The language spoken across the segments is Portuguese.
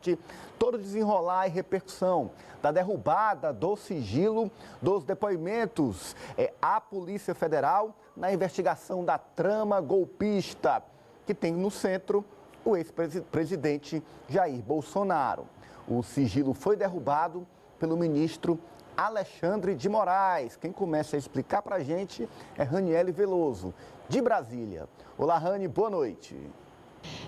Nordeste, todo o desenrolar e repercussão da derrubada do sigilo dos depoimentos à Polícia Federal na investigação da trama golpista, que tem no centro o ex-presidente Jair Bolsonaro. O sigilo foi derrubado pelo ministro Alexandre de Moraes. Quem começa a explicar para a gente é Raniele Veloso, de Brasília. Olá, Rani, boa noite.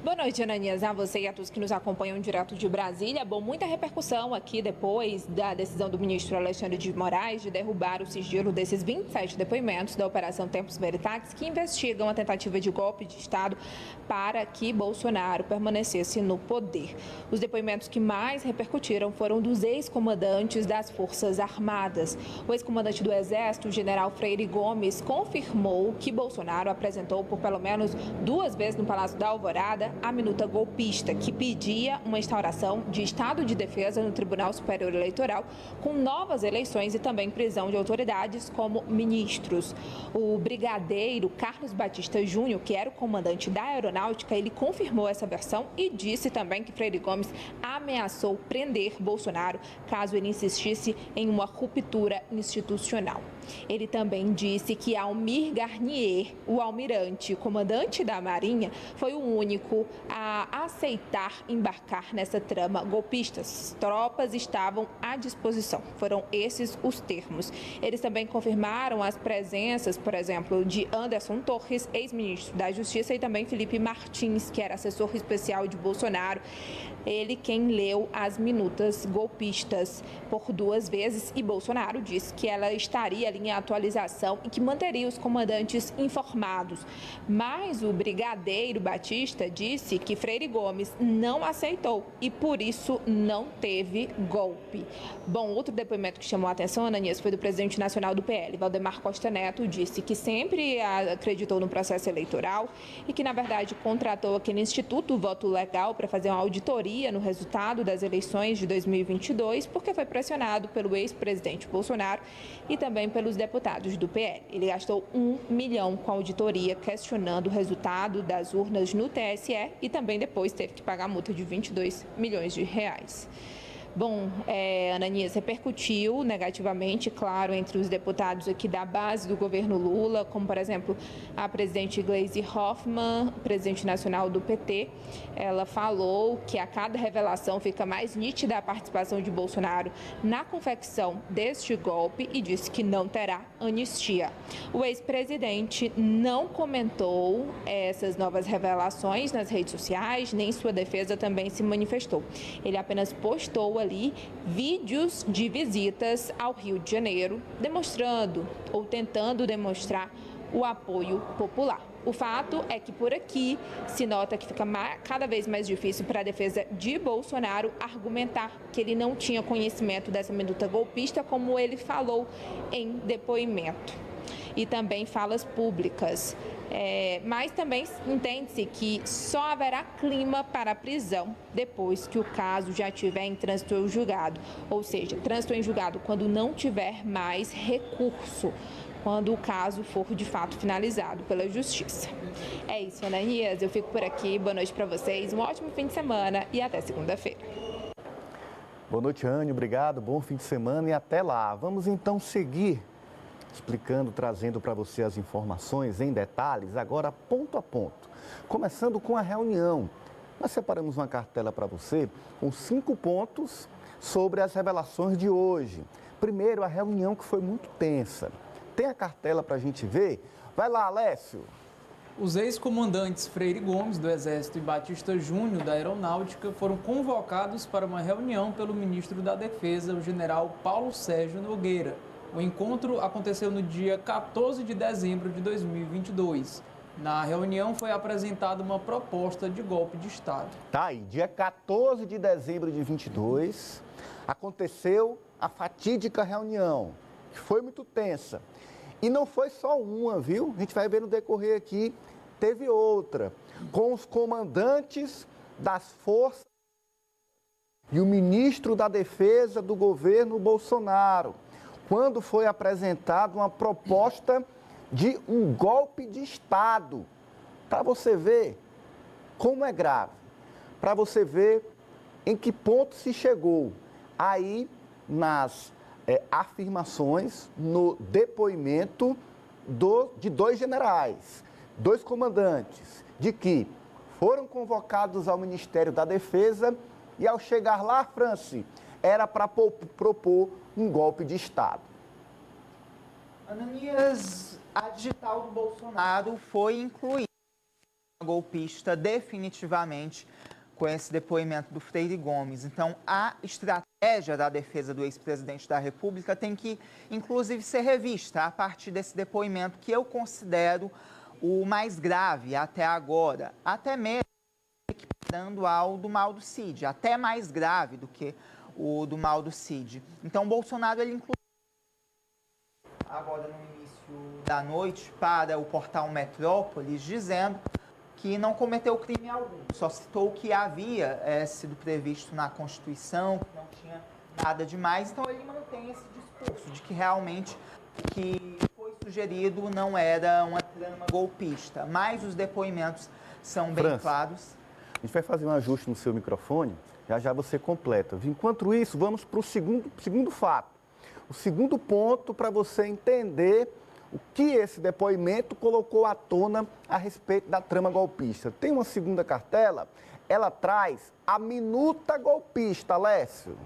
Boa noite, Ananias, a você e a todos que nos acompanham direto de Brasília. Bom, muita repercussão aqui depois da decisão do ministro Alexandre de Moraes de derrubar o sigilo desses 27 depoimentos da Operação Tempus Veritatis, que investigam a tentativa de golpe de Estado para que Bolsonaro permanecesse no poder. Os depoimentos que mais repercutiram foram dos ex-comandantes das Forças Armadas. O ex-comandante do Exército, o general Freire Gomes, confirmou que Bolsonaro apresentou por pelo menos 2 vezes no Palácio da Alvorada a minuta golpista, que pedia uma instauração de estado de defesa no Tribunal Superior Eleitoral, com novas eleições e também prisão de autoridades como ministros. O brigadeiro Carlos Batista Júnior, que era o comandante da Aeronáutica, ele confirmou essa versão e disse também que Freire Gomes ameaçou prender Bolsonaro caso ele insistisse em uma ruptura institucional. Ele também disse que Almir Garnier, o almirante, comandante da Marinha, foi o único a aceitar embarcar nessa trama golpista. As tropas estavam à disposição. Foram esses os termos. Eles também confirmaram as presenças, por exemplo, de Anderson Torres, ex-ministro da Justiça, e também Felipe Martins, que era assessor especial de Bolsonaro. Ele quem leu as minutas golpistas por 2 vezes, e Bolsonaro disse que ela estaria ali em atualização e que manteria os comandantes informados. Mas o brigadeiro Batista disse que Freire Gomes não aceitou e por isso não teve golpe. Bom, outro depoimento que chamou a atenção, Ananias, foi do presidente nacional do PL, Valdemar Costa Neto, disse que sempre acreditou no processo eleitoral e que, na verdade, contratou aquele Instituto Voto Legal para fazer uma auditoria no resultado das eleições de 2022, porque foi pressionado pelo ex-presidente Bolsonaro e também pelos deputados do PL. Ele gastou 1 milhão com a auditoria, questionando o resultado das urnas no TSE e também depois teve que pagar a multa de 22 milhões de reais. Bom, Ananias, repercutiu negativamente, claro, entre os deputados aqui da base do governo Lula, como, por exemplo, a presidente Gleisi Hoffmann, presidente nacional do PT. Ela falou que a cada revelação fica mais nítida a participação de Bolsonaro na confecção deste golpe e disse que não terá anistia. O ex-presidente não comentou essas novas revelações nas redes sociais, nem sua defesa também se manifestou. Ele apenas postou ali vídeos de visitas ao Rio de Janeiro, demonstrando ou tentando demonstrar o apoio popular. O fato é que por aqui se nota que fica cada vez mais difícil para a defesa de Bolsonaro argumentar que ele não tinha conhecimento dessa minuta golpista, como ele falou em depoimento e também falas públicas. Mas também entende-se que só haverá clima para a prisão depois que o caso já estiver em trânsito em julgado, ou seja, trânsito em julgado quando não tiver mais recurso, quando o caso for de fato finalizado pela Justiça. É isso, Ananias, eu fico por aqui, boa noite para vocês, um ótimo fim de semana e até segunda-feira. Boa noite, Anne, obrigado, bom fim de semana e até lá. Vamos então seguir explicando, trazendo para você as informações em detalhes, agora ponto a ponto. Começando com a reunião. Nós separamos uma cartela para você com 5 pontos sobre as revelações de hoje. Primeiro, a reunião que foi muito tensa. Tem a cartela para a gente ver? Vai lá, Alessio. Os ex-comandantes Freire Gomes, do Exército, e Batista Júnior, da Aeronáutica, foram convocados para uma reunião pelo ministro da Defesa, o general Paulo Sérgio Nogueira. O encontro aconteceu no dia 14 de dezembro de 2022. Na reunião foi apresentada uma proposta de golpe de Estado. Tá aí, dia 14 de dezembro de 22, aconteceu a fatídica reunião, que foi muito tensa. E não foi só uma, viu? A gente vai ver no decorrer aqui, teve outra, com os comandantes das forças e o ministro da Defesa do governo Bolsonaro, quando foi apresentada uma proposta de um golpe de Estado. Para você ver como é grave, para você ver em que ponto se chegou? Aí, nas afirmações, no depoimento de 2 generais, 2 comandantes, de que foram convocados ao Ministério da Defesa e, ao chegar lá, France, era para propor um golpe de Estado. Ananias, a digital do Bolsonaro foi incluída golpista definitivamente com esse depoimento do Freire Gomes. Então, a estratégia da defesa do ex-presidente da República tem que, inclusive, ser revista a partir desse depoimento que eu considero o mais grave até agora, até mesmo equiparando ao do Mauro Cid, até mais grave do que o do Mauro Cid. Então, o Bolsonaro, ele incluiu agora no início da noite para o portal Metrópolis, dizendo que não cometeu crime algum, só citou que havia sido previsto na Constituição, que não tinha nada demais. Então ele mantém esse discurso de que realmente o que foi sugerido não era uma trama golpista, mas os depoimentos são bem claros. A gente vai fazer um ajuste no seu microfone, já já você completa. Enquanto isso, vamos para o segundo fato. O segundo ponto para você entender o que esse depoimento colocou à tona a respeito da trama golpista. Tem uma segunda cartela, ela traz a minuta golpista, Alessio.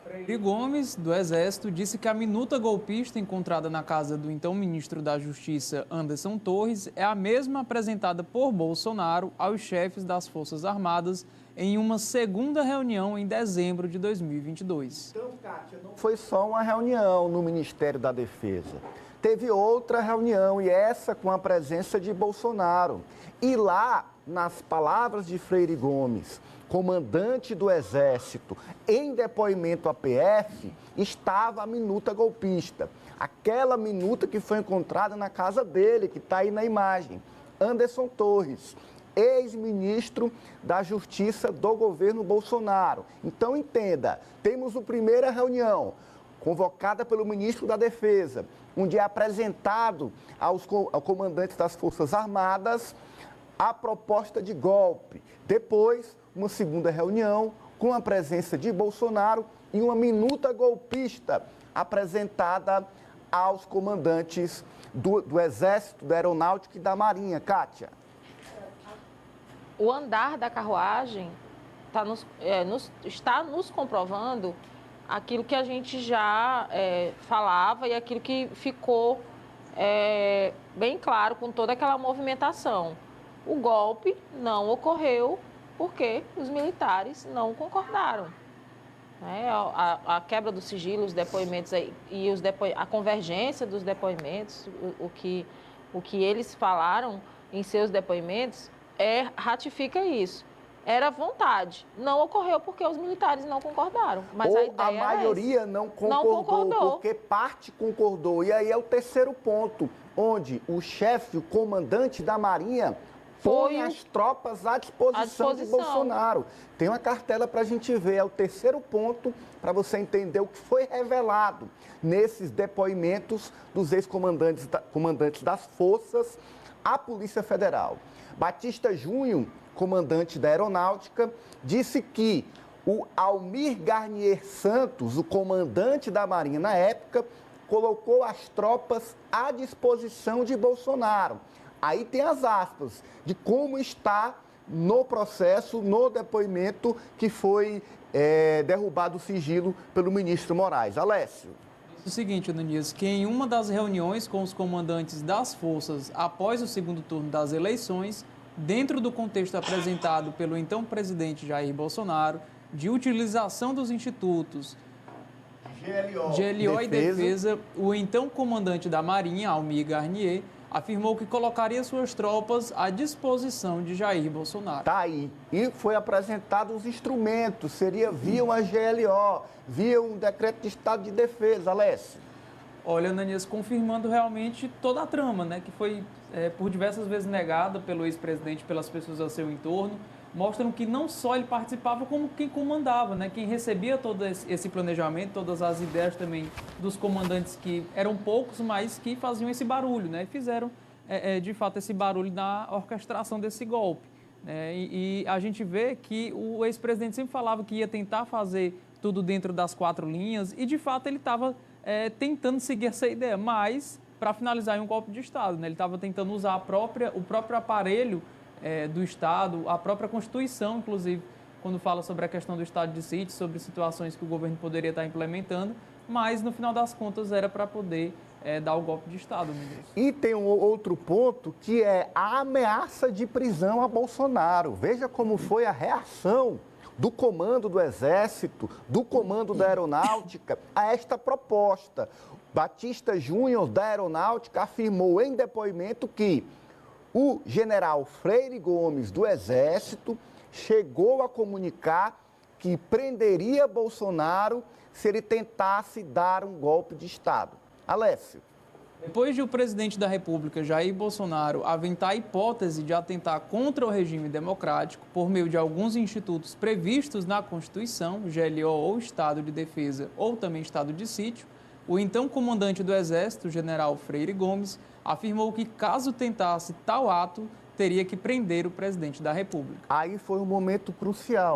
Freire Gomes, do Exército, disse que a minuta golpista encontrada na casa do então ministro da Justiça, Anderson Torres, é a mesma apresentada por Bolsonaro aos chefes das Forças Armadas em uma segunda reunião em dezembro de 2022. Então, Kátia, não foi só uma reunião no Ministério da Defesa. Teve outra reunião, e essa com a presença de Bolsonaro. E lá, nas palavras de Freire Gomes, comandante do Exército, em depoimento à PF, estava a minuta golpista. Aquela minuta que foi encontrada na casa dele, que está aí na imagem. Anderson Torres, ex-ministro da Justiça do governo Bolsonaro. Então, entenda, temos a primeira reunião, convocada pelo ministro da Defesa, onde é apresentado aos comandantes das Forças Armadas a proposta de golpe. Depois, uma segunda reunião com a presença de Bolsonaro e uma minuta golpista apresentada aos comandantes do Exército, da Aeronáutica e da Marinha. Kátia. O andar da carruagem está nos comprovando aquilo que a gente já falava e aquilo que ficou bem claro com toda aquela movimentação. O golpe não ocorreu porque os militares não concordaram. A quebra do sigilo, os depoimentos e a convergência dos depoimentos, o que eles falaram em seus depoimentos, ratifica isso. Era vontade. Não ocorreu porque os militares não concordaram. Mas ou a maioria não concordou, porque parte concordou. E aí é o terceiro ponto, onde o chefe, o comandante da Marinha, põe as tropas à disposição de Bolsonaro. Tem uma cartela para a gente ver, é o terceiro ponto para você entender o que foi revelado nesses depoimentos dos ex-comandantes das forças à Polícia Federal. Batista Júnior, comandante da Aeronáutica, disse que o Almir Garnier Santos, o comandante da Marinha na época, colocou as tropas à disposição de Bolsonaro. Aí tem as aspas de como está no processo, no depoimento que foi derrubado o sigilo pelo ministro Moraes. Alessio. O seguinte, Ananias, que em uma das reuniões com os comandantes das forças após o segundo turno das eleições, dentro do contexto apresentado pelo então presidente Jair Bolsonaro, de utilização dos institutos GLO e Defesa, o então comandante da Marinha, Almir Garnier, afirmou que colocaria suas tropas à disposição de Jair Bolsonaro. Tá aí. E foi apresentado os instrumentos, seria via uma GLO, via um decreto de estado de defesa, Alessio. Olha, Ananias, confirmando realmente toda a trama, né, que foi por diversas vezes negada pelo ex-presidente, pelas pessoas ao seu entorno, mostram que não só ele participava, como quem comandava, né, quem recebia todo esse planejamento, todas as ideias também dos comandantes, que eram poucos, mas que faziam esse barulho, né, e fizeram, de fato, esse barulho na orquestração desse golpe. E a gente vê que o ex-presidente sempre falava que ia tentar fazer tudo dentro das 4 linhas e, de fato, ele estava tentando seguir essa ideia, mas para finalizar em um golpe de Estado. Né? Ele estava tentando usar o próprio aparelho do Estado, a própria Constituição, inclusive, quando fala sobre a questão do estado de sítio, sobre situações que o governo poderia estar implementando, mas, no final das contas, era para poder dar o golpe de Estado, ministro. E tem um outro ponto, que é a ameaça de prisão a Bolsonaro. Veja como foi a reação do comando do Exército, do comando da Aeronáutica, a esta proposta. Batista Júnior, da Aeronáutica, afirmou em depoimento que o general Freire Gomes, do Exército, chegou a comunicar que prenderia Bolsonaro se ele tentasse dar um golpe de Estado. Alessio. Depois de o presidente da República, Jair Bolsonaro, aventar a hipótese de atentar contra o regime democrático por meio de alguns institutos previstos na Constituição, GLO ou Estado de Defesa ou também Estado de Sítio, o então comandante do Exército, general Freire Gomes, afirmou que caso tentasse tal ato, teria que prender o presidente da República. Aí foi um momento crucial.